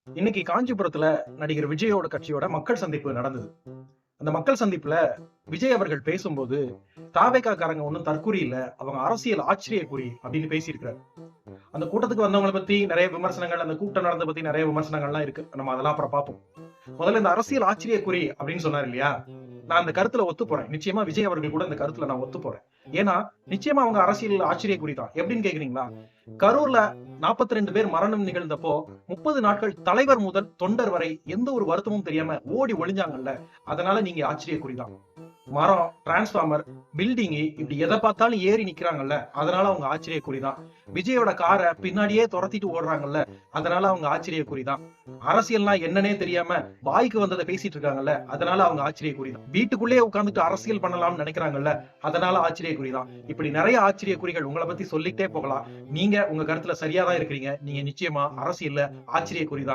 இன்னைக்கு காஞ்சிபுரத்துல நடிகர் விஜயோட கட்சியோட மக்கள் சந்திப்பு நடந்தது. அந்த மக்கள் சந்திப்புல விஜய் அவர்கள் பேசும்போது, தாவேகாக்காரங்க ஒண்ணும் தற்குறி இல்ல. அவங்க அரசியல் ஆச்சரியக்குறி அப்படின்னு பேசியிருக்கிறார். அந்த கூட்டத்துக்கு வந்தவங்கள பத்தி நெறைய விமர்சனங்கள், அந்த கூட்டம் நடந்தத பத்தி நெறைய விமர்சனங்கள்லாம் இருக்கு. நம்ம அதெல்லாம் அப்புறம் பார்ப்போம். முதல்ல இந்த அரசியல் ஆச்சரியக்குறி அப்படின்னு சொன்னாரு இல்லையா? நான் அந்த கருத்துல ஒத்து போறேன். நிச்சயமா விஜய் அவர்கள் கூட இந்த கருத்துல நான் ஒத்து போறேன். ஏன்னா, நிச்சயமா அவங்க அரசியல் ஆச்சரியக்குறி தான். எப்படின்னு கேக்குறீங்களா? கரூர்ல 42 பேர் மரணம் நிகழ்ந்தப்போ 30 நாட்கள் தலைவர் முதல் தொண்டர் வரை எந்த ஒரு வருத்தமும் தெரியாம ஓடி ஒளிஞ்சாங்கல்ல. அதனால நீங்க ஆச்சரியக்குறி தான். மரம், டிரான்ஸ்பார்மர், பில்டிங் இப்படி எத பார்த்தாலும் ஏறி நிக்கிறாங்கல்ல. அதனால அவங்க ஆச்சரியக்குறி தான். விஜயோட கார பின்னாடியே தொரத்திட்டு ஓடுறாங்கல்ல. அதனால அவங்க ஆச்சரியக்குறி தான். அரசியல்னா என்னன்னே தெரியாம வாய்க்கு வந்ததை பேசிட்டு இருக்காங்கல்ல. அதனால அவங்க ஆச்சரியக்குறி தான். வீட்டுக்குள்ளேயே உட்கார்ந்துட்டு அரசியல் பண்ணலாம்னு நினைக்கிறாங்கல்ல. அதனால ஆச்சரியக்குறி தான். இப்படி நிறைய ஆச்சரியக்குறிகள் உங்கள பத்தி சொல்லிட்டே போகலாம். நீங்க உங்க கருத்துல சரியா தான் இருக்கிறீங்க. நீங்க நிச்சயமா அரசியல்ல ஆச்சரியக்குறி தான்.